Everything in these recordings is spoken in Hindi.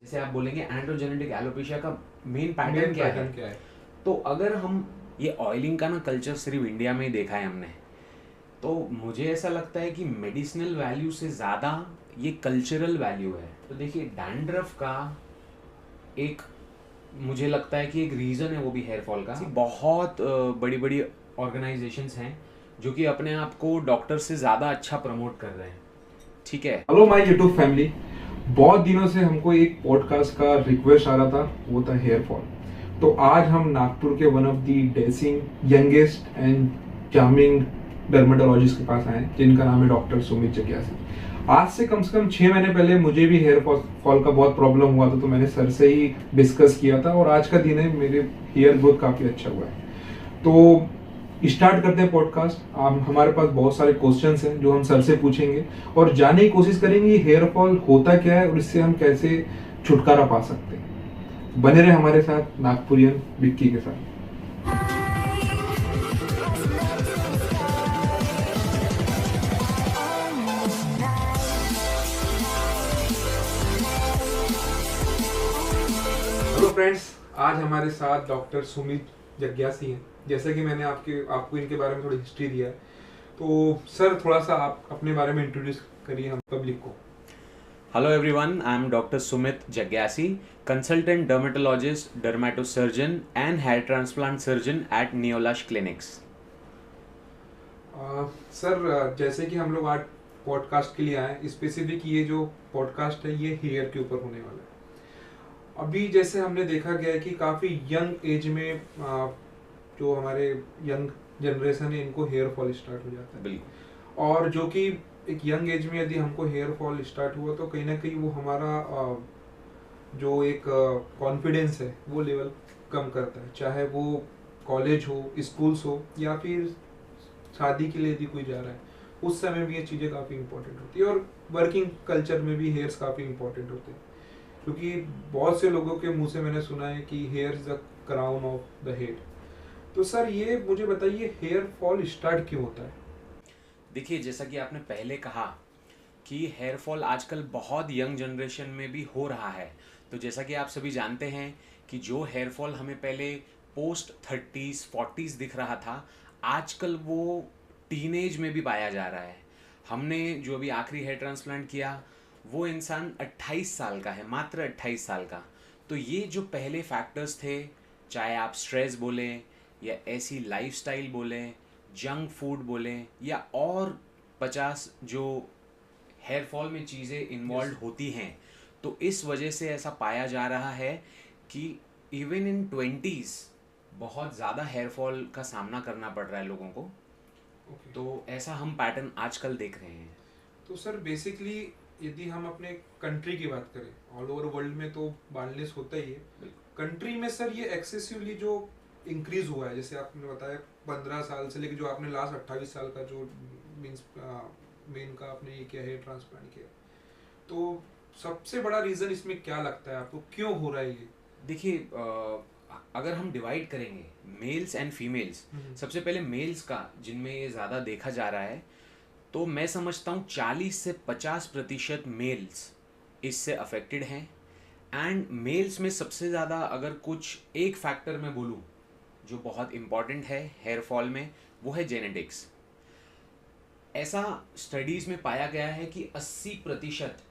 जैसे आप बोलेंगे एंड्रोजेनेटिक एलोपेशिया का मेन पैटर्न क्या है? तो अगर हम ये ऑयलिंग का ना कल्चर सिर्फ इंडिया में ही देखा है हमने, तो मुझे ऐसा लगता है कि मेडिसिनल वैल्यू से ज़्यादा ये कल्चरल वैल्यू है। तो देखिए डैंड्रफ का एक, मुझे लगता है कि एक रीज़न है वो भी हेयर फॉल का। बहुत बड़ी बड़ी ऑर्गेनाइजेशंस हैं जो कि अपने आप को डॉक्टर से ज़्यादा अच्छा प्रमोट कर रहे हैं, ठीक है। Hello my YouTube family. बहुत दिनों से हमको एक पॉडकास्ट का रिक्वेस्ट आ रहा था, वो था हेयर फॉल। तो आज हम नागपुर के one of the dashing youngest and charming dermatologist के पास आए, जिनका नाम है डॉक्टर सुमित जग्यासी। आज से कम 6 महीने पहले मुझे भी हेयर फॉल का बहुत प्रॉब्लम हुआ था, तो मैंने सर से ही डिस्कस किया था और आज का दिन है, मेरे हेयर ग्रोथ काफी अच्छा हुआ है। तो स्टार्ट करते हैं पॉडकास्ट। हमारे पास बहुत सारे क्वेश्चंस हैं जो हम सर से पूछेंगे और जानने की कोशिश करेंगे हेयर फॉल होता क्या है और इससे हम कैसे छुटकारा पा सकते हैं। बने रहे हमारे साथ नागपुरियन विक्की के साथ। हेलो फ्रेंड्स, आज हमारे साथ डॉक्टर सुमित जग्यासी हैं। जैसे कि मैंने आपको इनके बारे में थोड़ी हिस्ट्री दिया है, तो सर थोड़ा सा आप अपने बारे में इंट्रोड्यूस करिए हम पब्लिक को। Hello everyone, I am Dr. Sumit Jagyasi, consultant dermatologist, dermatosurgeon and hair transplant surgeon at Neolash Clinics. Sir जैसे कि हम लोग आज पॉडकास्ट के लिए आए, स्पेसिफिक ये जो पॉडकास्ट है ये हेयर के ऊपर होने वाला है। अभी जैसे हमने देखा गया है कि काफ़ी यंग एज में जो हमारे यंग जनरेशन है इनको हेयर फॉल स्टार्ट हो जाता है। बिल्कुल। और जो कि एक यंग एज में यदि हमको हेयर फॉल स्टार्ट हुआ तो कहीं ना कहीं वो हमारा जो एक कॉन्फिडेंस है वो लेवल कम करता है, चाहे वो कॉलेज हो, स्कूल्स हो या फिर शादी के लिए यदि कोई जा रहा है, उस समय भी ये चीज़ें काफ़ी इंपॉर्टेंट होती है। और वर्किंग कल्चर में भी हेयर्स काफ़ी इंपॉर्टेंट होते हैं, क्योंकि बहुत से लोगों के मुंह से मैंने सुना है कि here is the crown of the head. तो सर ये मुझे बताइए हेयर फॉल स्टार्ट क्यों होता है? देखिए, जैसा कि आपने पहले कहा कि हेयर फॉल आजकल बहुत यंग जनरेशन में भी हो रहा है। तो जैसा कि आप सभी जानते हैं कि जो हेयर फॉल हमें पहले पोस्ट 30s 40s दिख रहा था, आजकल वो टीनेज में भी पाया जा रहा है। हमने जो अभी आखिरी हेयर ट्रांसप्लांट किया, वो इंसान 28 साल का है, मात्र 28 साल का। तो ये जो पहले फैक्टर्स थे, चाहे आप स्ट्रेस बोलें या ऐसी लाइफस्टाइल बोलें, जंक फूड बोलें या और 50 जो हेयर फॉल में चीज़ें इन्वॉल्व होती हैं, तो इस वजह से ऐसा पाया जा रहा है कि इवन इन 20s बहुत ज़्यादा हेयर फॉल का सामना करना पड़ रहा है लोगों को। ओके। तो ऐसा हम पैटर्न आजकल देख रहे हैं। तो सर बेसिकली यदि हम अपने कंट्री की बात करें, ऑल ओवर वर्ल्ड में तो बाल्डनेस होता ही है। कंट्री में सर ये एक्सेसिवली जो इंक्रीज हुआ है, जैसे आपने बताया 15 साल से लेकर जो आपने लास्ट 28 साल का जो मीन्स मेन का आपने ये किया है ट्रांसप्लांट किया, तो सबसे बड़ा रीजन इसमें क्या लगता है आपको, क्यों हो रहा है ये? देखिए, अगर हम डिवाइड करेंगे मेल्स एंड फीमेल्स, सबसे पहले मेल्स का जिनमें ये ज़्यादा देखा जा रहा है, तो मैं समझता हूँ 40 से 50% मेल्स इससे अफेक्टेड हैं। एंड मेल्स में सबसे ज़्यादा अगर कुछ एक फैक्टर मैं बोलूँ जो बहुत इम्पॉर्टेंट है हेयर फॉल में, वो है जेनेटिक्स। ऐसा स्टडीज़ में पाया गया है कि 80%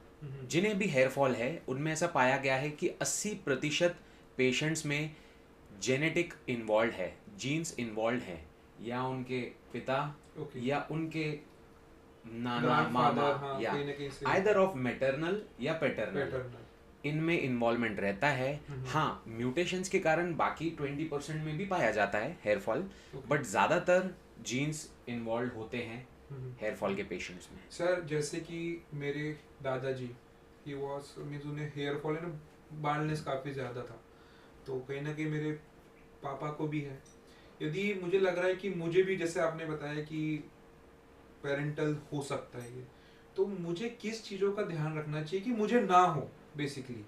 जिन्हें भी हेयर फॉल है उनमें ऐसा पाया गया है कि 80% पेशेंट्स में जेनेटिक इन्वॉल्व है, जीन्स इन्वॉल्व है, या उनके पिता या उनके नाना मामा हाँ, या कहीं ना कहीं से आइदर ऑफ मैटरनल या पैटर्नल, पैटर्न। इनमें इन्वॉल्वमेंट रहता है। हाँ, म्यूटेशंस के कारण बाकी 20% में भी पाया जाता है हेयर फॉल, बट ज़्यादातर जीन्स इन्वॉल्व होते हैं हेयर फॉल के पेशेंट्स में। सर जैसे कि मेरे दादाजी, ही वाज मीन्स उन्हें हेयर फॉल है ना, बाल्डनेस काफ़ी ज़्यादा था, तो कहीं ना कहीं मेरे पापा को भी है। यदि मुझे लग रहा है कि मुझे भी, जैसे आपने बताया कि पेरेंटल हो सकता है ये, तो मुझे किस चीज़ों का ध्यान रखना चाहिए कि मुझे ना हो बेसिकली?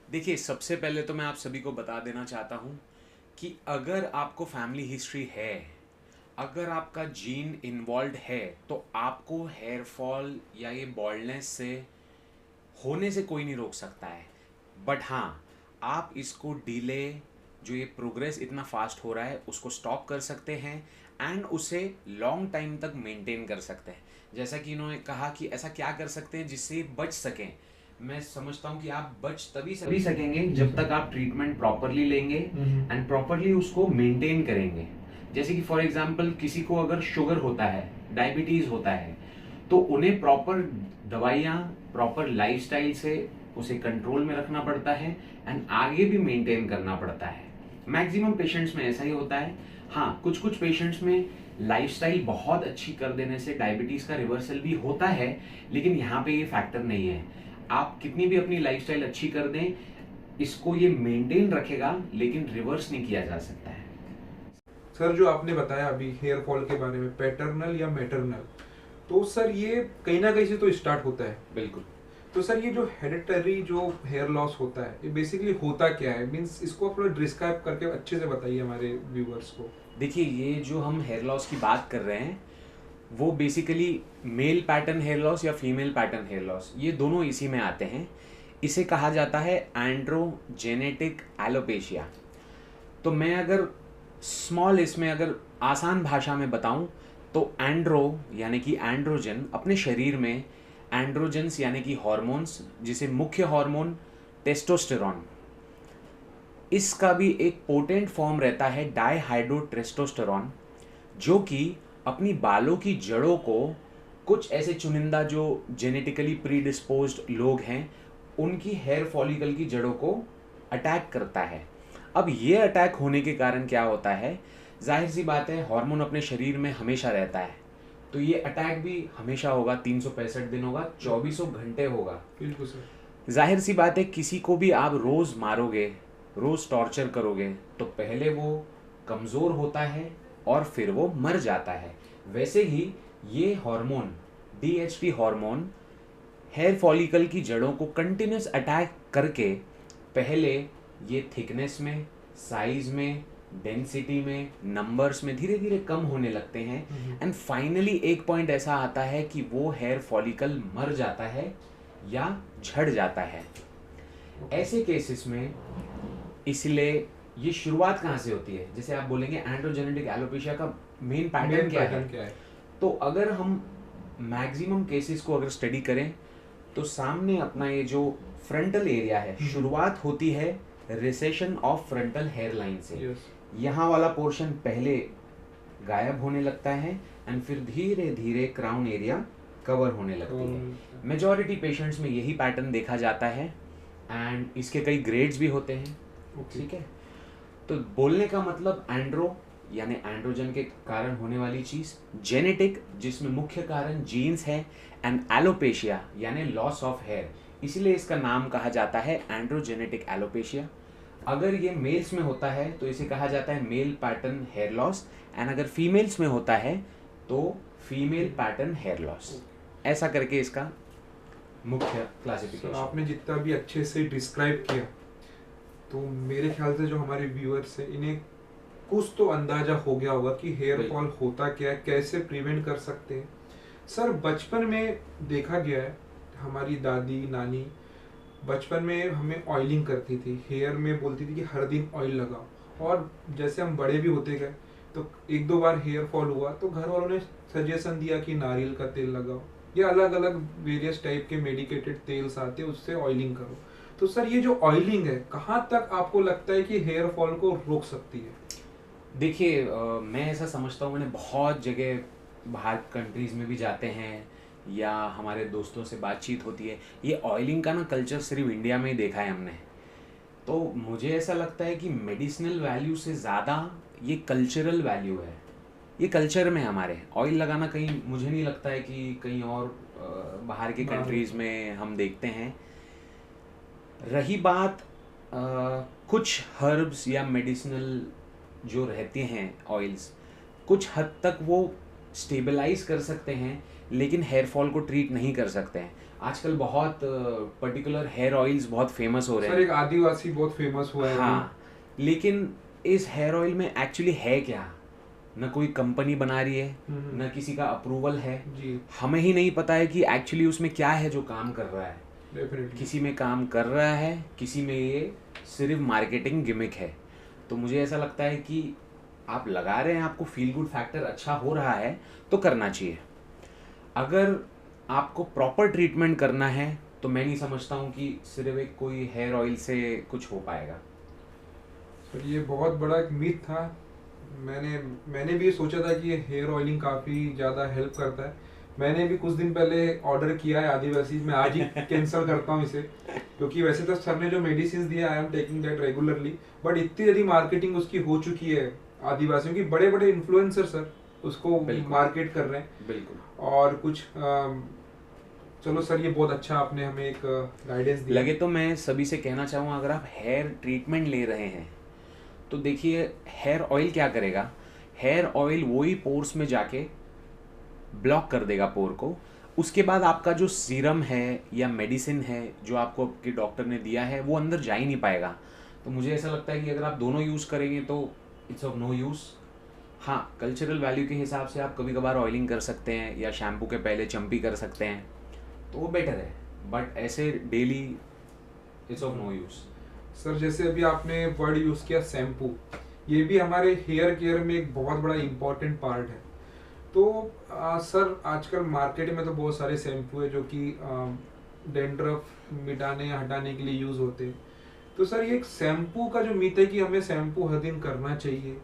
देखिए, सबसे पहले तो मैं आप सभी को बता देना चाहता हूँ कि अगर आपको फैमिली हिस्ट्री है, अगर आपका जीन इन्वॉल्व है, तो आपको हेयर फॉल या ये बॉल्डनेस से होने से कोई नहीं रोक सकता है। बट हाँ, आप इसको डिले, जो ये प्रोग्रेस इतना फास्ट हो रहा है उसको स्टॉप कर सकते हैं एंड उसे लॉन्ग टाइम तक मेंटेन कर सकते हैं। जैसा कि इन्होंने कहा कि ऐसा क्या कर सकते हैं जिससे बच सकें, मैं समझता हूँ कि आप बच तभी सकेंगे जब तक आप ट्रीटमेंट प्रॉपरली लेंगे एंड प्रॉपरली उसको मेंटेन करेंगे। जैसे कि फॉर एग्जांपल किसी को अगर शुगर होता है, डायबिटीज होता है, तो उन्हें प्रॉपर दवाइयाँ, प्रॉपर लाइफस्टाइल से उसे कंट्रोल में रखना पड़ता है एंड आगे भी मेंटेन करना पड़ता है। मैक्सिमम पेशेंट्स में ऐसा ही होता है। हाँ, कुछ कुछ पेशेंट्स में लाइफस्टाइल बहुत अच्छी कर देने से डायबिटीज का रिवर्सल भी होता है, लेकिन यहाँ पे ये फैक्टर नहीं है। आप कितनी भी अपनी लाइफस्टाइल अच्छी कर दें, इसको ये मेंटेन रखेगा लेकिन रिवर्स नहीं किया जा सकता है। सर जो आपने बताया अभी हेयर फॉल के बारे में, पैटर्नल या मैटरनल, तो सर ये कहीं ना कहीं से तो स्टार्ट होता है। बिल्कुल। तो सर ये जो हेरिडिटरी जो हेयर लॉस होता है, ये बेसिकली होता क्या है? मींस इसको आप डिस्क्राइब करके अच्छे से बताइए हमारे व्यूअर्स को। देखिए, ये जो हम हेयर लॉस की बात कर रहे हैं वो basically male pattern hair loss या फीमेल पैटर्न हेयर लॉस, ये दोनों इसी में आते हैं। इसे कहा जाता है एंड्रोजेनेटिक एलोपेशिया। तो मैं अगर स्मॉल, इसमें अगर आसान भाषा में बताऊं तो एंड्रो यानी कि एंड्रोजन, अपने शरीर में एंड्रोजन्स यानी कि हार्मोन्स, जिसे मुख्य हार्मोन टेस्टोस्टेरॉन, इसका भी एक पोटेंट फॉर्म रहता है डाईहाइड्रोटेस्टोस्टेरॉन, जो कि अपनी बालों की जड़ों को कुछ ऐसे चुनिंदा जो जेनेटिकली प्रीडिस्पोज्ड लोग हैं उनकी हेयर फॉलिकल की जड़ों को अटैक करता है। अब ये अटैक होने के कारण क्या होता है, जाहिर सी बात है हार्मोन अपने शरीर में हमेशा रहता है, तो ये अटैक भी हमेशा होगा, 365 दिन होगा, 24 घंटे होगा। बिल्कुल सर। जाहिर सी बात है किसी को भी आप रोज मारोगे, रोज टॉर्चर करोगे, तो पहले वो कमजोर होता है और फिर वो मर जाता है। वैसे ही ये hormone, DHT hormone, hair follicle की जड़ों को कंटिन्यूस अटैक करके पहले ये थिकनेस में, साइज में, डेंसिटी में, नंबर्स में धीरे धीरे कम होने लगते हैं एंड फाइनली एक पॉइंट ऐसा आता है कि वो हेयर फॉलिकल मर जाता है या झड़ जाता है। ऐसे केसेस में इसलिए ये शुरुआत कहाँ से होती है, जैसे आप बोलेंगे एंड्रोजेनेटिक एलोपेशिया का मेन पैटर्न क्या है, तो अगर हम मैक्सिमम केसेस को अगर स्टडी करें तो सामने अपना ये जो फ्रंटल एरिया है, शुरुआत होती है recession of frontal hair line से। यहाँ वाला पोर्शन पहले गायब होने लगता है एंड फिर धीरे धीरे क्राउन एरिया कवर होने लगती है। मेजॉरिटी पेशेंट्स में यही पैटर्न देखा जाता है एंड इसके कई ग्रेड्स भी होते हैं। ठीक है, तो बोलने का मतलब एंड्रो यानी एंड्रोजन के कारण होने वाली चीज, जेनेटिक जिसमें मुख्य कारण जीन्स है, एंड एलोपेशिया यानी लॉस ऑफ हेयर, इसीलिए इसका नाम कहा जाता है एंड्रोजेनेटिक एलोपेशिया। अगर ये मेल्स में होता है तो इसे कहा जाता है male pattern hair loss, and अगर फीमेल्स में होता है तो फीमेल पैटर्न हेयर लॉस। ऐसा करके इसका मुख्य क्लासिफिकेशन। आपने जितना भी अच्छे से डिस्क्राइब किया, तो मेरे ख्याल से जो हमारे व्यूअर्स हैं इन्हें कुछ तो अंदाजा हो गया होगा कि हेयर फॉल होता क्या है, कैसे प्रिवेंट कर सकते हैं। सर बचपन में देखा गया है, हमारी दादी नानी बचपन में हमें ऑयलिंग करती थी, हेयर में बोलती थी कि हर दिन ऑयल लगाओ, और जैसे हम बड़े भी होते गए तो एक दो बार हेयर फॉल हुआ तो घर वालों ने सजेशन दिया कि नारियल का तेल लगाओ, या अलग अलग वेरियस टाइप के मेडिकेटेड तेल्स आते हैं उससे ऑयलिंग करो। तो सर ये जो ऑयलिंग है कहाँ तक आपको लगता है कि हेयर फॉल को रोक सकती है? देखिए, मैं ऐसा समझता हूँ, मैंने बहुत जगह बाहर कंट्रीज़ में भी जाते हैं या हमारे दोस्तों से बातचीत होती है, ये ऑयलिंग का ना कल्चर सिर्फ इंडिया में ही देखा है हमने। तो मुझे ऐसा लगता है कि मेडिसिनल वैल्यू से ज़्यादा ये कल्चरल वैल्यू है, ये कल्चर में हमारे ऑयल लगाना कहीं, मुझे नहीं लगता है कि कहीं और बाहर के कंट्रीज़ में हम देखते हैं। रही बात कुछ हर्ब्स या मेडिसिनल जो रहते हैं ऑयल्स, कुछ हद तक वो स्टेबलाइज कर सकते हैं लेकिन हेयर फॉल को ट्रीट नहीं कर सकते हैं। आजकल बहुत पर्टिकुलर हेयर ऑयल्स बहुत फेमस हो रहे हैं। सर एक आदिवासी बहुत फेमस हुआ है। हाँ, लेकिन इस हेयर ऑयल में एक्चुअली है क्या, न कोई कंपनी बना रही है, न किसी का अप्रूवल है जी। हमें ही नहीं पता है कि एक्चुअली उसमें क्या है जो काम कर रहा है। डेफिनेटली। किसी में काम कर रहा है, किसी में ये सिर्फ मार्केटिंग गिमिक है। तो मुझे ऐसा लगता है कि आप लगा रहे हैं, आपको फील गुड फैक्टर अच्छा हो रहा है तो करना चाहिए। अगर आपको प्रॉपर ट्रीटमेंट करना है तो मैं नहीं समझता हूँ कि सिर्फ एक कोई हेयर ऑयल से कुछ हो पाएगा। सर ये बहुत बड़ा एक मिथ था। मैंने भी सोचा था कि ये हेयर ऑयलिंग काफ़ी ज़्यादा हेल्प करता है। मैंने भी कुछ दिन पहले ऑर्डर किया है आदिवासी, मैं आज ही कैंसिल करता हूँ इसे, क्योंकि वैसे तो सर ने जो मेडिसिन दिया I am taking that regularly, but इतनी ज़्यादा मार्केटिंग उसकी हो चुकी है आदिवासियों की, बड़े बड़े इन्फ्लुएंसर सर उसको मार्केट कर रहे हैं। बिल्कुल। और कुछ चलो सर ये बहुत अच्छा आपने हमें एक गाइडेंस दिया। लगे तो मैं सभी से कहना चाहूँगा, अगर आप हेयर ट्रीटमेंट ले रहे हैं तो देखिए हेयर ऑयल क्या करेगा। हेयर ऑयल वही पोर्स में जाके ब्लॉक कर देगा पोर को। उसके बाद आपका जो सीरम है या मेडिसिन है जो आपको आपके डॉक्टर ने दिया है वो अंदर जा ही नहीं पाएगा। तो मुझे ऐसा लगता है कि अगर आप दोनों यूज़ करेंगे तो इट्स ऑफ नो यूज़। हाँ, कल्चरल वैल्यू के हिसाब से आप कभी कभार ऑयलिंग कर सकते हैं या शैम्पू के पहले चम्पी कर सकते हैं तो वो बेटर है, बट ऐसे daily it's of no use. Sir जैसे अभी आपने वर्ड यूज़ किया शैम्पू, ये भी हमारे हेयर केयर में एक बहुत बड़ा इम्पोर्टेंट पार्ट है। तो सर आजकल मार्केट में तो बहुत सारे शैम्पू है जो कि डेंड्रफ मिटाने या हटाने के लिए यूज़ होते हैं। तो सर ये एक शैम्पू का जो मिथ है कि हमें शैम्पू हर दिन करना चाहिए,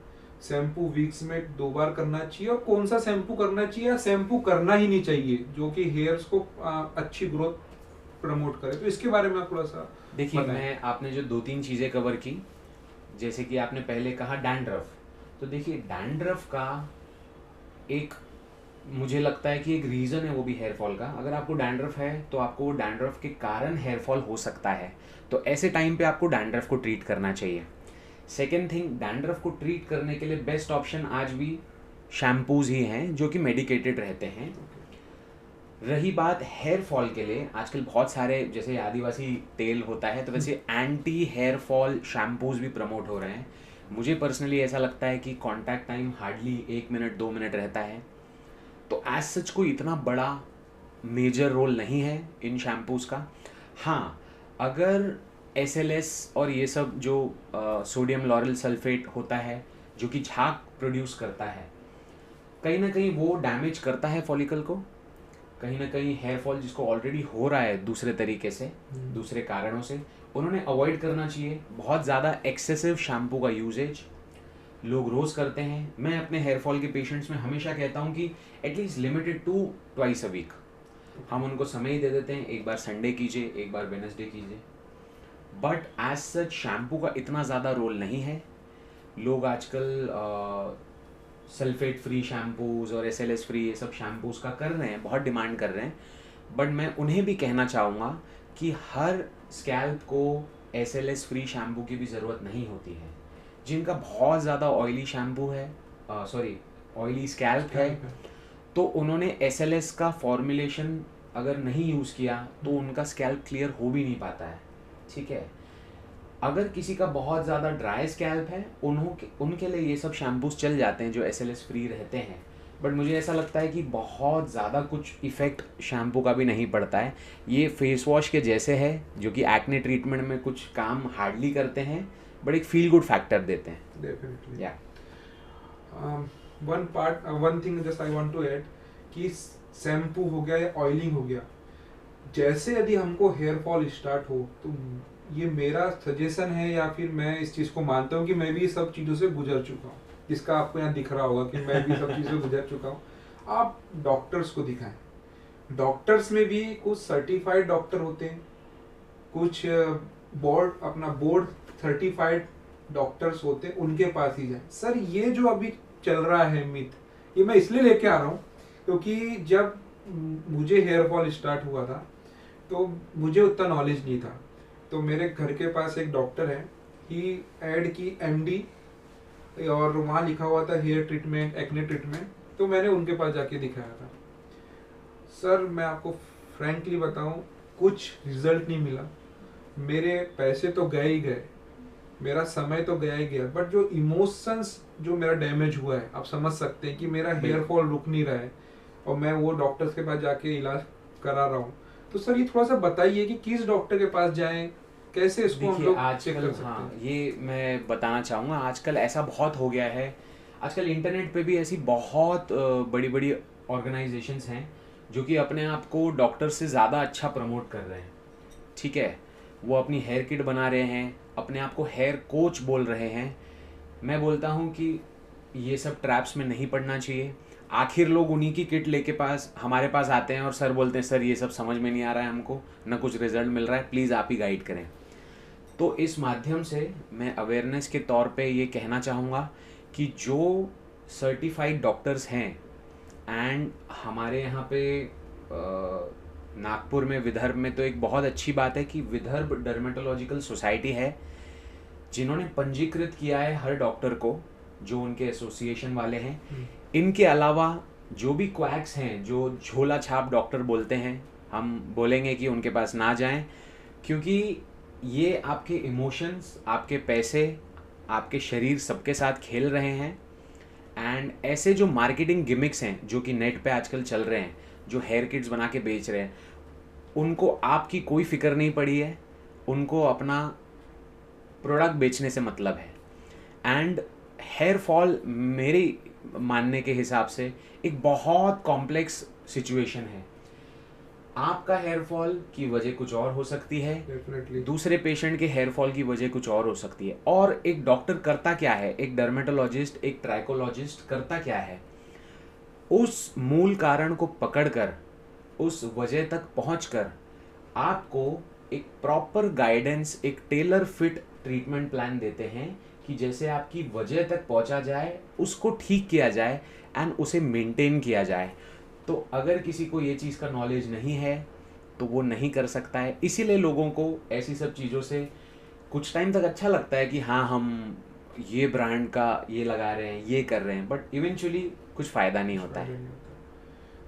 शैम्पू वीक्स में 2 बार करना चाहिए, और कौन सा शैम्पू करना चाहिए या शैम्पू करना ही नहीं चाहिए जो कि हेयर्स को अच्छी ग्रोथ प्रमोट करे, तो इसके बारे में आप थोड़ा सा देखिए बताएं। मैं आपने जो 2-3 चीज़ें कवर की, जैसे कि आपने पहले कहा डैंड्रफ, तो देखिए डैंड्रफ का एक मुझे लगता है कि एक रीज़न है वो भी हेयर फॉल का। अगर आपको डैंड्रफ है तो आपको वो डैंड्रफ के कारण हेयर फॉल हो सकता है, तो ऐसे टाइम पे आपको डैंड्रफ को ट्रीट करना चाहिए। सेकेंड थिंग, डैंड्रफ को ट्रीट करने के लिए बेस्ट ऑप्शन आज भी शैम्पूज ही हैं जो कि मेडिकेटेड रहते हैं। रही बात हेयर फॉल के लिए, आजकल बहुत सारे जैसे आदिवासी तेल होता है तो वैसे एंटी हेयर फॉल शैम्पूज भी प्रमोट हो रहे हैं। मुझे पर्सनली ऐसा लगता है कि contact time hardly 1 minute 2 minute रहता है, तो एज सच कोई इतना बड़ा मेजर रोल नहीं है इन शैम्पूज़ का। हाँ, अगर SLS और ये सब जो सोडियम लॉरेल सल्फेट होता है जो कि झाग प्रोड्यूस करता है, कहीं ना कहीं वो डैमेज करता है फॉलिकल को, कहीं ना कहीं हेयर फॉल जिसको ऑलरेडी हो रहा है दूसरे तरीके से, दूसरे कारणों से, उन्होंने अवॉइड करना चाहिए बहुत ज़्यादा एक्सेसिव शैम्पू का यूजेज। लोग रोज़ करते हैं, मैं अपने हेयर फॉल के पेशेंट्स में हमेशा कहता हूँ कि at least limited to twice a week. हम उनको समय ही दे देते हैं, एक बार संडे कीजिए, एक बार वेडनेसडे कीजिए, बट एज सच शैम्पू का इतना ज़्यादा रोल नहीं है। लोग आजकल सल्फेट फ्री शैम्पूज़ और SLS फ्री ये सब शैम्पूज़ का कर रहे हैं, बहुत डिमांड कर रहे हैं, बट मैं उन्हें भी कहना चाहूँगा कि हर स्कैल्प को SLS फ्री शैम्पू की भी ज़रूरत नहीं होती है। जिनका बहुत ज़्यादा ऑयली शैम्पू है, ऑयली स्कैल्प है, तो उन्होंने SLS का फॉर्मुलेशन अगर नहीं यूज़ किया तो उनका स्कैल्प क्लियर हो भी नहीं पाता है, ठीक है। अगर किसी का बहुत ज़्यादा ड्राई स्कैल्प है उनके लिए ये सब शैम्पूज चल जाते हैं जो SLS फ्री रहते हैं, बट मुझे ऐसा लगता है कि बहुत ज़्यादा कुछ इफ़ेक्ट शैम्पू का भी नहीं पड़ता है। ये फेस वॉश के जैसे है जो कि एक्ने ट्रीटमेंट में कुछ काम हार्डली करते हैं बट एक फील गुड फैक्टर देते हैं। डेफिनेटली। या one thing just I want to add कि शैम्पू हो गया या ऑयलिंग हो गया, जैसे यदि हमको हेयर फॉल स्टार्ट हो तो ये मेरा सजेशन है या फिर मैं इस चीज़ को मानता हूँ कि मैं भी सब चीज़ों से गुजर चुका हूँ, जिसका आपको यहाँ दिख रहा होगा कि मैं भी सब चीज़ों से गुजर चुका हूँ। आप डॉक्टर्स को दिखाएं, डॉक्टर्स में भी कुछ सर्टिफाइड डॉक्टर होते हैं, कुछ बोर्ड सर्टिफाइड डॉक्टर्स होते हैं, उनके पास ही जाएं। सर ये जो अभी चल रहा है मिथ, ये मैं इसलिए लेके आ रहा हूँ क्योंकि जब मुझे हेयर फॉल स्टार्ट हुआ था तो मुझे उतना नॉलेज नहीं था, तो मेरे घर के पास एक डॉक्टर है, ही ऐड की MD और वहाँ लिखा हुआ था हेयर ट्रीटमेंट, एक्ने ट्रीटमेंट, तो मैंने उनके पास जाके दिखाया था। सर मैं आपको फ्रैंकली बताऊं, कुछ रिजल्ट नहीं मिला, मेरे पैसे तो गए ही गए, मेरा समय तो गया ही गया, बट जो इमोशंस जो मेरा डैमेज हुआ है, आप समझ सकते हैं कि मेरा हेयर फॉल रुक नहीं रहा है और मैं वो डॉक्टर्स के पास जाके इलाज करा रहा हूँ, तो सर ये थोड़ा सा बताइए कि किस डॉक्टर के पास जाएं, कैसे इसको हम देखिए लोग चेक आजकल, कर सकते हाँ, हैं? ये मैं बताना चाहूँगा, आजकल ऐसा बहुत हो गया है। आजकल इंटरनेट पे भी ऐसी बहुत बड़ी बड़ी ऑर्गेनाइजेशंस हैं जो कि अपने आप को डॉक्टर से ज़्यादा अच्छा प्रमोट कर रहे हैं। ठीक है, वो अपनी हेयर किट बना रहे हैं, अपने आप को हेयर कोच बोल रहे हैं। मैं बोलता हूँ कि ये सब ट्रैप्स में नहीं पड़ना चाहिए। आखिर लोग उन्हीं की किट लेके पास हमारे पास आते हैं और सर बोलते हैं सर ये सब समझ में नहीं आ रहा है हमको, ना कुछ रिजल्ट मिल रहा है, प्लीज़ आप ही गाइड करें। तो इस माध्यम से मैं अवेयरनेस के तौर पे ये कहना चाहूँगा कि जो सर्टिफाइड डॉक्टर्स हैं, एंड हमारे यहाँ पे नागपुर में, विदर्भ में तो एक बहुत अच्छी बात है कि विदर्भ डर्मेटोलॉजिकल सोसाइटी है, जिन्होंने पंजीकृत किया है हर डॉक्टर को, जो उनके एसोसिएशन वाले हैं। इनके अलावा जो भी क्वैक्स हैं, जो झोला छाप डॉक्टर बोलते हैं, हम बोलेंगे कि उनके पास ना जाएं, क्योंकि ये आपके इमोशंस, आपके पैसे, आपके शरीर सबके साथ खेल रहे हैं। एंड ऐसे जो मार्केटिंग गिमिक्स हैं जो कि नेट पे आजकल चल रहे हैं, जो हेयर किट्स बना के बेच रहे हैं, उनको आपकी कोई फिक्र नहीं पड़ी है, उनको अपना प्रोडक्ट बेचने से मतलब है। एंड हेयर फॉल मेरे मानने के हिसाब से एक बहुत कॉम्प्लेक्स सिचुएशन है। आपका हेयर फॉल की वजह कुछ और हो सकती है, डेफिनेटली। दूसरे पेशेंट के हेयर फॉल की वजह कुछ और हो सकती है। और एक डॉक्टर करता क्या है, एक डर्मेटोलॉजिस्ट, एक ट्राइकोलॉजिस्ट करता क्या है, उस मूल कारण को पकड़कर, उस वजह तक पहुंचकर आपको एक प्रॉपर गाइडेंस, एक टेलर फिट ट्रीटमेंट प्लान देते हैं कि जैसे आपकी वजह तक पहुंचा जाए, उसको ठीक किया जाए एंड उसे मेंटेन किया जाए। तो अगर किसी को ये चीज़ का नॉलेज नहीं है तो वो नहीं कर सकता है। इसीलिए लोगों को ऐसी सब चीज़ों से कुछ टाइम तक अच्छा लगता है कि हाँ, हम ये ब्रांड का ये लगा रहे हैं, ये कर रहे हैं, बट इवेंचुअली कुछ फ़ायदा नहीं होता है।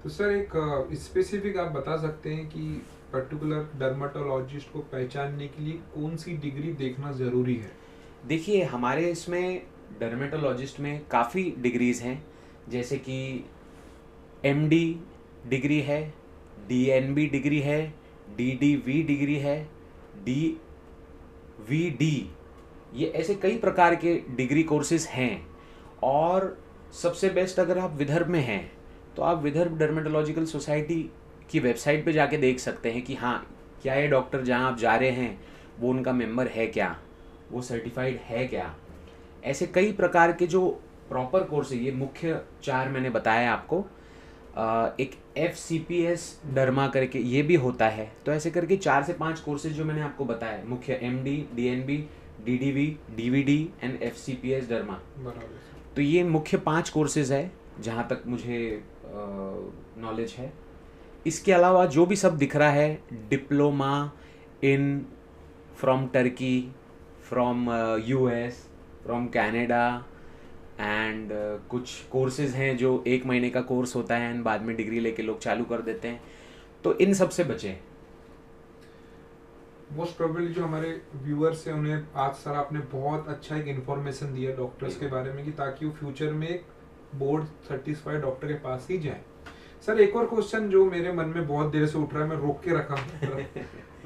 तो सर एक स्पेसिफिक आप बता सकते हैं कि पर्टिकुलर डर्मेटोलॉजिस्ट को पहचानने के लिए कौन सी डिग्री देखना ज़रूरी है? देखिए, हमारे इसमें डर्मेटोलॉजिस्ट में काफ़ी डिग्रीज़ हैं, जैसे कि एमडी डिग्री है, डीएनबी डिग्री है, डीडीवी डिग्री है, डीवीडी, ये ऐसे कई प्रकार के डिग्री कोर्सेज हैं। और सबसे बेस्ट, अगर आप विदर्भ में हैं तो आप विदर्भ डर्मेटोलॉजिकल सोसाइटी की वेबसाइट पे जाके देख सकते हैं कि हाँ, क्या ये डॉक्टर जहाँ आप जा रहे हैं वो उनका मेंबर है क्या, वो सर्टिफाइड है क्या। ऐसे कई प्रकार के जो प्रॉपर कोर्स है, ये मुख्य 4 मैंने बताया आपको। एक FCPS डर्मा करके ये भी होता है। तो ऐसे करके 4 से 5 कोर्सेज जो मैंने आपको बताया, मुख्य MD, DNB, DDV, DVD and FCPS derma. तो ये मुख्य 5 कोर्सेज है जहाँ तक मुझे नॉलेज है। इसके अलावा जो भी सब दिख रहा है, diploma in from Turkey, from US, from Canada, and कुछ कोर्सेज हैं जो 1 महीने का कोर्स होता है एंड बाद में डिग्री लेके लोग चालू कर देते हैं। तो इन सब से बचें। मोस्ट प्रोबेबली जो हमारे व्यूअर्स हैं उन्हें आज सर आपने बहुत अच्छा एक इन्फॉर्मेशन दिया डॉक्टर्स के बारे में कि ताकि वो फ्यूचर में एक बोर्ड सर्टिफाइड डॉक्टर के पास ही जाए। सर एक और क्वेश्चन जो मेरे मन में बहुत देर से उठ रहा है, मैं रोक के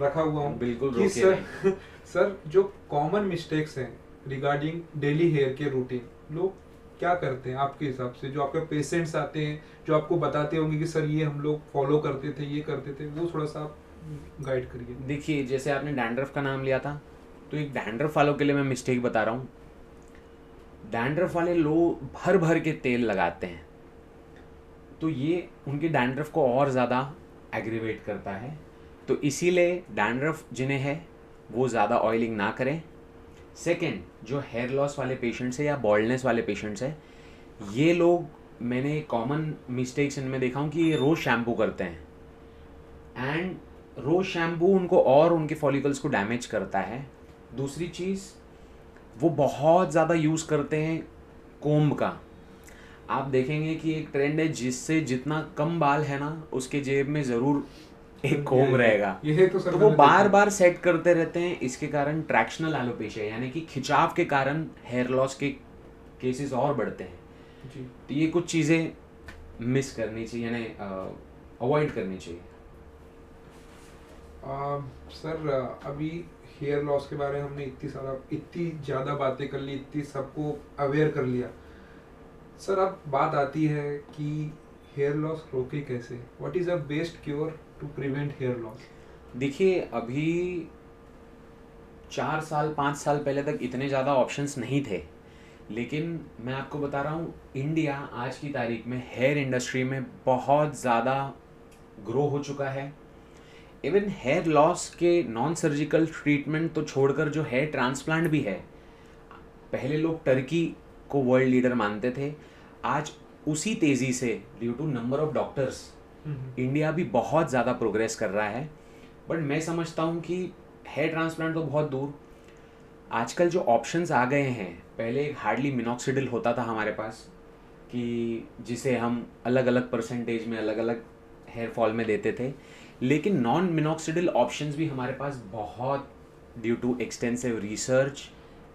रखा हुआ हूँ। बिल्कुल कि रोके सर जो कॉमन मिस्टेक्स हैं regarding daily hair care routine, लोग क्या करते हैं आपके हिसाब से? जो आपके पेशेंट्स आते हैं जो आपको बताते होंगे कि सर ये हम लोग फॉलो करते थे, ये करते थे, वो थोड़ा सा आप गाइड करिए। देखिए, जैसे आपने डैंड्रफ का नाम लिया था, तो एक डैंड्रफ वालों के लिए मैं मिस्टेक बता रहा हूँ। डैंड्रफ वाले लोग भर भर के तेल लगाते हैं, तो ये उनके डैंड्रफ को और ज़्यादा एग्रीवेट करता है। तो इसीलिए डैंड्रफ जिन्हें है वो ज़्यादा ऑयलिंग ना करें। सेकेंड, जो हेयर लॉस वाले पेशेंट्स हैं या बॉल्डनेस वाले पेशेंट्स हैं, ये लोग, मैंने कॉमन मिस्टेक्स इनमें देखा हूँ कि ये रोज़ शैम्पू करते हैं एंड रोज़ शैम्पू उनको और उनके फॉलिकल्स को डैमेज करता है। दूसरी चीज़, वो बहुत ज़्यादा यूज़ करते हैं कोम्ब का। आप देखेंगे कि एक ट्रेंड है जिससे जितना कम बाल है ना, उसके जेब में ज़रूर एक कोम्ब रहेगा। ये तो सर तो वो बार बार सेट करते रहते हैं। इसके कारण ट्रैक्शनल एलोपेशिया यानी कि खिंचाव के कारण हेयर लॉस के केसेस और बढ़ते हैं जी। तो ये कुछ चीज़ें मिस करनी चाहिए, यानी अवॉइड करनी चाहिए। सर अभी हेयर लॉस के बारे में हमने इतनी ज़्यादा बातें कर ली, इतनी सबको अवेयर कर लिया। सर अब बात आती है कि हेयर लॉस रोके कैसे, what is the best cure to prevent hair loss? देखिए, अभी 4 साल 5 साल पहले तक इतने ज़्यादा ऑप्शंस नहीं थे, लेकिन मैं आपको बता रहा हूँ, इंडिया आज की तारीख में हेयर इंडस्ट्री में बहुत ज़्यादा ग्रो हो चुका है। इवन हेयर लॉस के नॉन सर्जिकल ट्रीटमेंट तो छोड़कर जो हेयर ट्रांसप्लांट भी है, पहले लोग टर्की को वर्ल्ड लीडर मानते थे, आज उसी तेज़ी से due to number of doctors India भी बहुत ज़्यादा प्रोग्रेस कर रहा है। बट मैं समझता हूँ कि हेयर ट्रांसप्लांट तो बहुत दूर, आजकल जो ऑप्शंस आ गए हैं, पहले एक हार्डली मिनॉक्सिडिल होता था हमारे पास कि जिसे हम अलग अलग परसेंटेज में अलग अलग हेयर फॉल में देते थे, लेकिन नॉन मिनॉक्सिडिल ऑप्शंस भी हमारे पास बहुत due to extensive research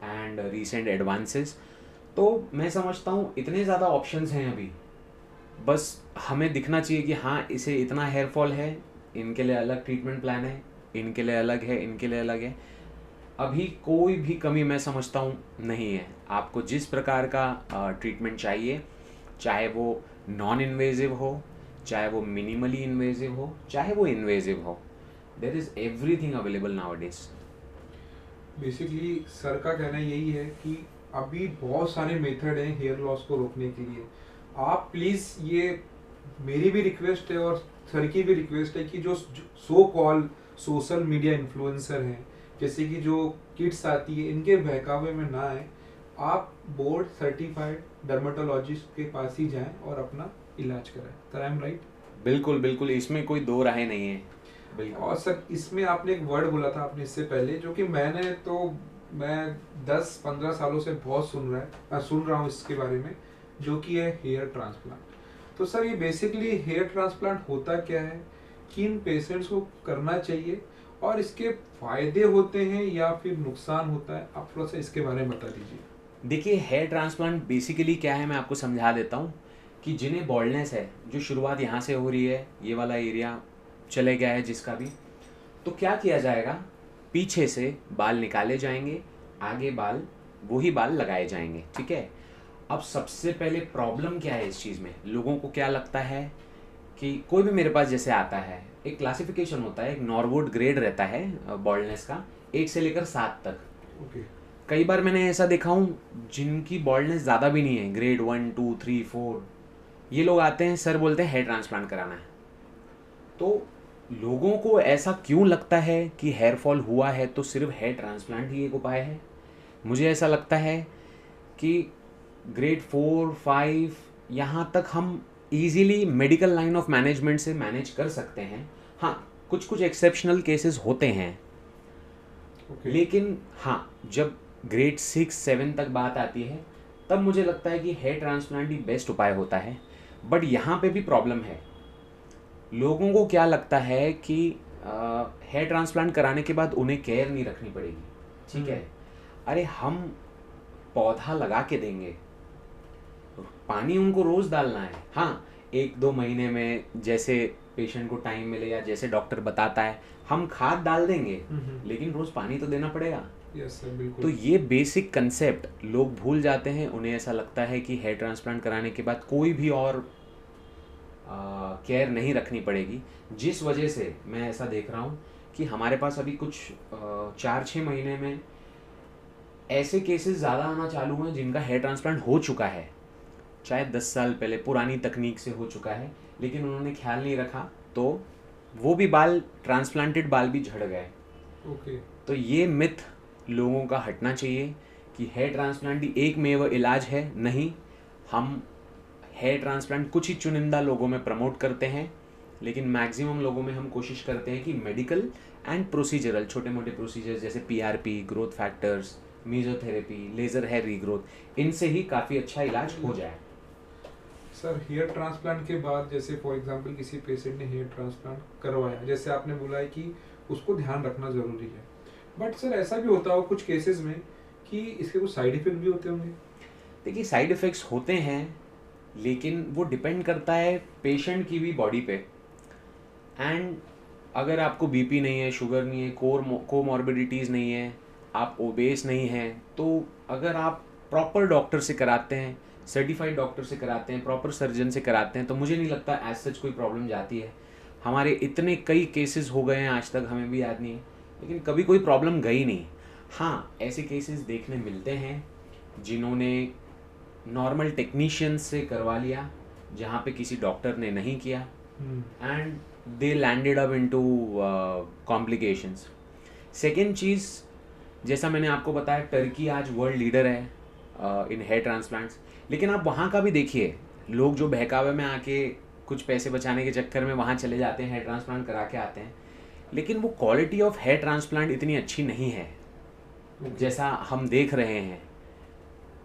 and recent advances. तो मैं समझता हूँ इतने ज़्यादा ऑप्शंस हैं अभी, बस हमें दिखना चाहिए कि हाँ इसे इतना हेयर फॉल है, इनके लिए अलग ट्रीटमेंट प्लान है, इनके लिए अलग है, इनके लिए अलग है। अभी कोई भी कमी मैं समझता हूँ नहीं है। आपको जिस प्रकार का ट्रीटमेंट चाहिए, चाहे वो नॉन इन्वेजिव हो, चाहे वो मिनिमली इन्वेजिव हो, चाहे वो इन्वेजिव हो, there is everything available nowadays. Basically sir का कहना यही है कि अभी बहुत सारे मेथड हैं हेयर लॉस को रोकने के लिए। आप प्लीज़, ये मेरी भी रिक्वेस्ट है और सर की भी रिक्वेस्ट है कि जो सो कॉल सोशल मीडिया इन्फ्लुएंसर हैं, जैसे कि जो किड्स आती है, इनके बहकावे में ना आए। आप बोर्ड सर्टिफाइड डर्मेटोलॉजिस्ट के पास ही जाएं और अपना इलाज कराएं। Sir I am right? बिल्कुल बिल्कुल, इसमें कोई दो राहें नहीं है। बिल्कुल। और सर इसमें आपने एक वर्ड बोला था आपने इससे पहले, जो कि मैं 10-15 सालों से बहुत सुन रहा हूँ इसके बारे में, जो कि है हेयर ट्रांसप्लांट। तो सर ये बेसिकली हेयर ट्रांसप्लांट होता क्या है, किन पेशेंट्स को करना चाहिए, और इसके फायदे होते हैं या फिर नुकसान होता है? आप थोड़ा सा इसके बारे में बता दीजिए। देखिए, हेयर ट्रांसप्लांट बेसिकली क्या है, मैं आपको समझा देता हूँ कि जिन्हें बॉल्डनेस है, जो शुरुआत यहाँ से हो रही है, ये वाला एरिया चले गया है जिसका भी, तो क्या किया जाएगा, पीछे से बाल निकाले जाएंगे, आगे बाल वही बाल लगाए जाएंगे। ठीक है। अब सबसे पहले प्रॉब्लम क्या है इस चीज़ में, लोगों को क्या लगता है कि कोई भी मेरे पास जैसे आता है, एक क्लासिफिकेशन होता है, एक नॉरवुड ग्रेड रहता है बॉल्डनेस का, 1 से लेकर 7 तक। ओके। कई बार मैंने ऐसा देखा हूँ जिनकी बॉल्डनेस ज़्यादा भी नहीं है, ग्रेड 1 2 3 4, ये लोग आते हैं, सर बोलते हैं हेयर ट्रांसप्लांट कराना है। तो लोगों को ऐसा क्यों लगता है कि हेयर फॉल हुआ है तो सिर्फ हेयर ट्रांसप्लांट ही एक उपाय है? मुझे ऐसा लगता है कि ग्रेड 4 5 यहाँ तक हम easily medical line of management से मैनेज कर सकते हैं। हाँ, कुछ कुछ एक्सेप्शनल केसेस होते हैं। लेकिन हाँ, जब ग्रेड 6 7 तक बात आती है, तब मुझे लगता है कि हेयर ट्रांसप्लांट ही बेस्ट उपाय होता है। बट यहाँ पे भी प्रॉब्लम है, लोगों को क्या लगता है कि हेयर ट्रांसप्लांट कराने के बाद उन्हें केयर नहीं रखनी पड़ेगी। ठीक है, अरे हम पौधा लगा के देंगे, पानी उनको रोज डालना है। हाँ, 1-2 महीने में जैसे पेशेंट को टाइम मिले या जैसे डॉक्टर बताता है हम खाद डाल देंगे, लेकिन रोज पानी तो देना पड़ेगा। यस सर, बिल्कुल। तो ये बेसिक कंसेप्ट लोग भूल जाते हैं। उन्हें ऐसा लगता है कि हेयर ट्रांसप्लांट कराने के बाद कोई भी और केयर नहीं रखनी पड़ेगी, जिस वजह से मैं ऐसा देख रहा हूँ कि हमारे पास अभी कुछ 4-6 महीने में ऐसे केसेस ज़्यादा आना चालू हैं जिनका हेयर ट्रांसप्लांट हो चुका है, चाहे 10 साल पहले पुरानी तकनीक से हो चुका है, लेकिन उन्होंने ख्याल नहीं रखा तो वो भी बाल, ट्रांसप्लांटेड बाल भी झड़ गए। ओके। तो ये मिथ लोगों का हटना चाहिए कि हेयर ट्रांसप्लांट ही एकमेव इलाज है। नहीं, हम हेयर ट्रांसप्लांट कुछ ही चुनिंदा लोगों में प्रमोट करते हैं, लेकिन मैक्सिमम लोगों में हम कोशिश करते हैं कि मेडिकल एंड प्रोसीजरल छोटे मोटे प्रोसीजर्स जैसे PRP, growth factors, mesotherapy, laser hair regrowth, इनसे ही काफ़ी अच्छा इलाज हो जाए। सर हेयर ट्रांसप्लांट के बाद, जैसे फॉर एग्जांपल किसी पेशेंट ने हेयर ट्रांसप्लांट करवाया, जैसे आपने बोला है कि उसको ध्यान रखना ज़रूरी है, बट सर ऐसा भी होता हो कुछ केसेस में कि इसके कुछ साइड इफेक्ट भी होते होंगे? देखिए, साइड इफ़ेक्ट्स होते हैं, लेकिन वो डिपेंड करता है पेशेंट की भी बॉडी पे। एंड अगर आपको बीपी नहीं है, शुगर नहीं है, कोमॉर्बिडिटीज़ नहीं है, आप ओबेस नहीं हैं, तो अगर आप प्रॉपर डॉक्टर से कराते हैं, सर्टिफाइड डॉक्टर से कराते हैं, प्रॉपर सर्जन से कराते हैं, तो मुझे नहीं लगता एज सच कोई प्रॉब्लम जाती है। हमारे इतने कई केसेस हो गए हैं आज तक, हमें भी याद नहीं है, लेकिन कभी कोई प्रॉब्लम गई नहीं। हाँ, ऐसे केसेस देखने मिलते हैं जिन्होंने नॉर्मल टेक्नीशियन से करवा लिया जहाँ पे किसी डॉक्टर ने नहीं किया, and they landed up into complications. Second चीज़, जैसा मैंने आपको बताया, टर्की आज वर्ल्ड लीडर है इन हेयर ट्रांसप्लांट्स, लेकिन आप वहाँ का भी देखिए, लोग जो बहकावे में आके कुछ पैसे बचाने के चक्कर में वहाँ चले जाते हैं, हेयर ट्रांसप्लांट करा के आते हैं, लेकिन वो क्वालिटी ऑफ हेयर ट्रांसप्लांट इतनी अच्छी नहीं है जैसा हम देख रहे हैं।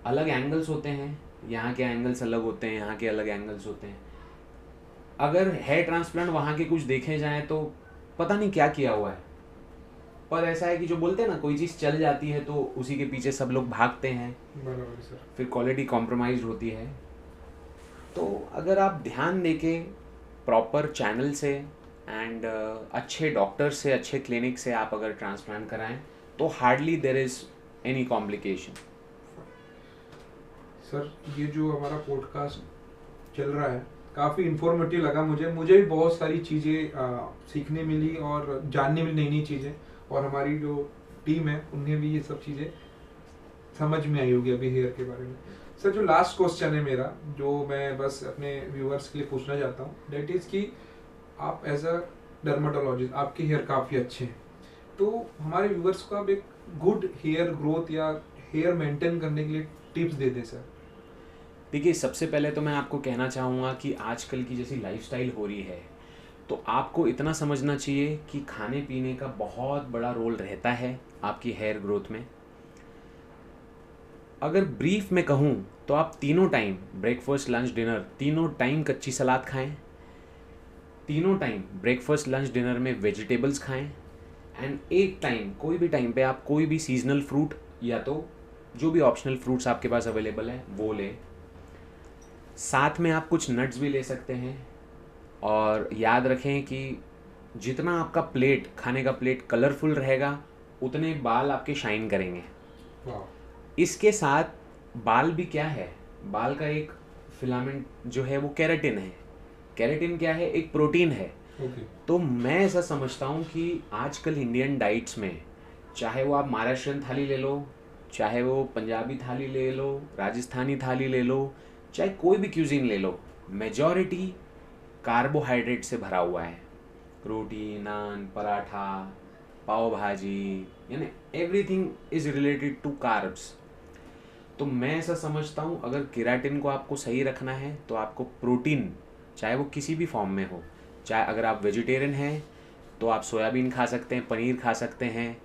अलग एंगल्स होते हैं, यहाँ के एंगल्स अलग होते हैं, यहाँ के अलग एंगल्स होते हैं। अगर हेयर ट्रांसप्लांट वहाँ के कुछ देखे जाएं तो पता नहीं क्या किया हुआ है, पर ऐसा है कि जो बोलते हैं ना, कोई चीज़ चल जाती है तो उसी के पीछे सब लोग भागते हैं, बराबर सर। फिर क्वालिटी कॉम्प्रोमाइज होती है। तो अगर आप ध्यान देके प्रॉपर चैनल से एंड अच्छे डॉक्टर से, अच्छे क्लिनिक से आप अगर ट्रांसप्लांट कराएं तो hardly there is any complication. Sir, ये जो हमारा पॉडकास्ट चल रहा है काफ़ी इन्फॉर्मेटिव लगा मुझे भी बहुत सारी चीज़ें सीखने मिली और जानने मिली, नई नई चीज़ें, और हमारी जो टीम है उन्हें भी ये सब चीज़ें समझ में आई होगी अभी हेयर के बारे में। सर, जो लास्ट क्वेश्चन है मेरा, जो मैं बस अपने व्यूअर्स के लिए पूछना चाहता हूँ, डेट इज़ कि आप एज अ डर्माटोलॉजिस्ट, आपके हेयर काफ़ी अच्छे हैं, तो हमारे व्यूअर्स को आप एक गुड हेयर ग्रोथ या हेयर मेंटेन करने के लिए टिप्स दे दें सर। देखिए, सबसे पहले तो मैं आपको कहना चाहूँगा कि आजकल की जैसी लाइफस्टाइल हो रही है, तो आपको इतना समझना चाहिए कि खाने पीने का बहुत बड़ा रोल रहता है आपकी हेयर ग्रोथ में। अगर ब्रीफ में कहूँ तो आप तीनों टाइम, ब्रेकफास्ट लंच डिनर, तीनों टाइम कच्ची सलाद खाएं, तीनों टाइम ब्रेकफास्ट लंच डिनर में वेजिटेबल्स खाएं, एंड एक टाइम, कोई भी टाइम पे आप कोई भी सीजनल फ्रूट या तो जो भी ऑप्शनल फ्रूट्स आपके पास अवेलेबल है वो लें। साथ में आप कुछ नट्स भी ले सकते हैं, और याद रखें कि जितना आपका प्लेट, खाने का प्लेट कलरफुल रहेगा, उतने बाल आपके शाइन करेंगे। इसके साथ बाल भी क्या है, बाल का एक फिलामेंट जो है वो केराटिन है। केराटिन क्या है? एक प्रोटीन है। तो मैं ऐसा समझता हूँ कि आजकल इंडियन डाइट्स में, चाहे वो आप महाराष्ट्रियन थाली ले लो, चाहे वो पंजाबी थाली ले लो, राजस्थानी थाली ले लो, चाहे कोई भी क्यूजीन ले लो, मेजॉरिटी कार्बोहाइड्रेट से भरा हुआ है। रोटी, नान, पराठा, पाव भाजी, यानी everything is related to carbs. तो मैं ऐसा समझता हूँ, अगर केराटिन को आपको सही रखना है तो आपको प्रोटीन, चाहे वो किसी भी फॉर्म में हो, चाहे अगर आप वेजिटेरियन हैं तो आप सोयाबीन खा सकते हैं, पनीर खा सकते हैं,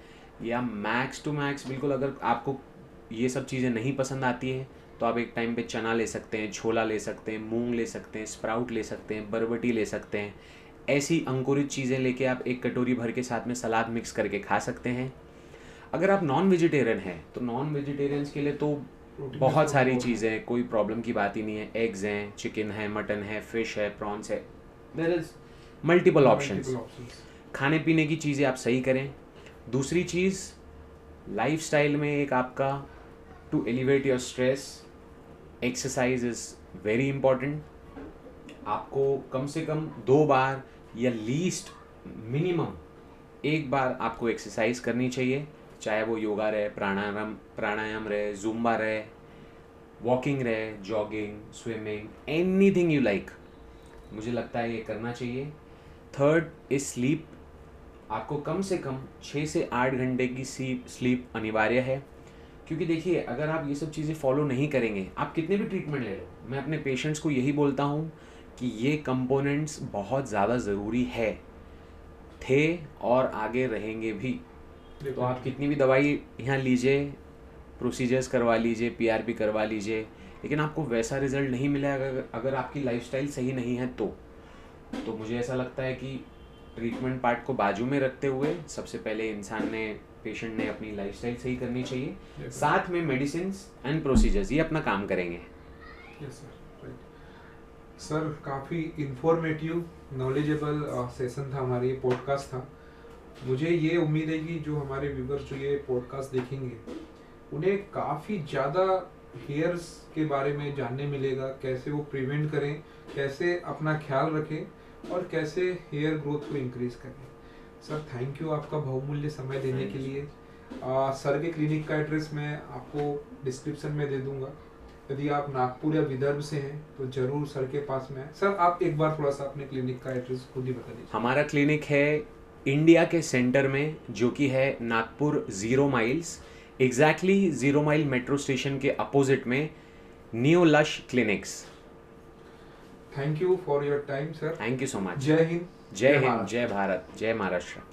या मैक्स टू मैक्स बिल्कुल अगर आपको ये सब चीज़ें नहीं पसंद आती हैं तो आप एक टाइम पे चना ले सकते हैं, छोला ले सकते हैं, मूंग ले सकते हैं, स्प्राउट ले सकते हैं, बरबटी ले सकते हैं। ऐसी अंकुरित चीज़ें लेके आप एक कटोरी भर के साथ में सलाद मिक्स करके खा सकते हैं। अगर आप नॉन वेजिटेरियन हैं तो नॉन वेजिटेरियंस के लिए तो बहुत सारी चीज़ें, कोई प्रॉब्लम की बात ही नहीं है। एग्स हैं, चिकन है, मटन है, फिश है, प्रॉन्स है, देयर इज मल्टीपल ऑप्शंस। खाने पीने की चीज़ें आप सही करें। दूसरी चीज़, लाइफस्टाइल में एक आपका, to elevate your stress, exercise is very important. आपको कम से कम 2 बार या लीस्ट मिनिमम 1 बार आपको एक्सरसाइज करनी चाहिए, चाहे वो योगा रहे, प्राणायाम रहे, जुम्बा रहे, वॉकिंग रहे, jogging, swimming, anything you like, मुझे लगता है ये करना चाहिए। Third is sleep. आपको कम से कम 6 से 8 घंटे की स्लीप अनिवार्य है, क्योंकि देखिए, अगर आप ये सब चीज़ें फॉलो नहीं करेंगे, आप कितने भी ट्रीटमेंट ले लो, मैं अपने पेशेंट्स को यही बोलता हूँ कि ये कंपोनेंट्स बहुत ज़्यादा ज़रूरी थे और आगे रहेंगे भी। तो आप कितनी भी दवाई यहाँ लीजिए, प्रोसीजर्स करवा लीजिए, पीआरपी करवा लीजिए, लेकिन आपको वैसा रिजल्ट नहीं मिलेगा अगर आपकी लाइफस्टाइल सही नहीं है तो मुझे ऐसा लगता है कि ट्रीटमेंट पार्ट को बाजू में रखते हुए सबसे पहले पेशेंट ने अपनी लाइफस्टाइल सही करनी चाहिए, साथ में मेडिसिन एंड प्रोसीजर्स ये अपना काम करेंगे। Yes sir, right. सर काफ़ी इंफॉर्मेटिव नॉलेजेबल सेशन था, हमारे ये पॉडकास्ट था। मुझे ये उम्मीद है कि जो हमारे व्यूवर्स जो ये पॉडकास्ट देखेंगे उन्हें काफ़ी ज़्यादा हेयर्स के बारे में जानने मिलेगा, कैसे वो प्रिवेंट करें, कैसे अपना ख्याल रखें और कैसे हेयर ग्रोथ को इंक्रीज करें। सर थैंक यू आपका बहुमूल्य समय देने के लिए। सर के क्लिनिक का एड्रेस मैं आपको डिस्क्रिप्शन में दे दूंगा। यदि आप नागपुर या विदर्भ से हैं तो जरूर सर के पास में आए। सर आप एक बार थोड़ा सा अपने क्लिनिक का एड्रेस खुद ही बता दीजिए। हमारा क्लिनिक है इंडिया के सेंटर में, जो कि है Nagpur 0 miles, exactly 0 mile metro station के अपोजिट में, neo lush clinics. Thank you for your time sir. Thank you so much. जय हिंद, जय हिंद, भारत। जय भारत, जय महाराष्ट्र।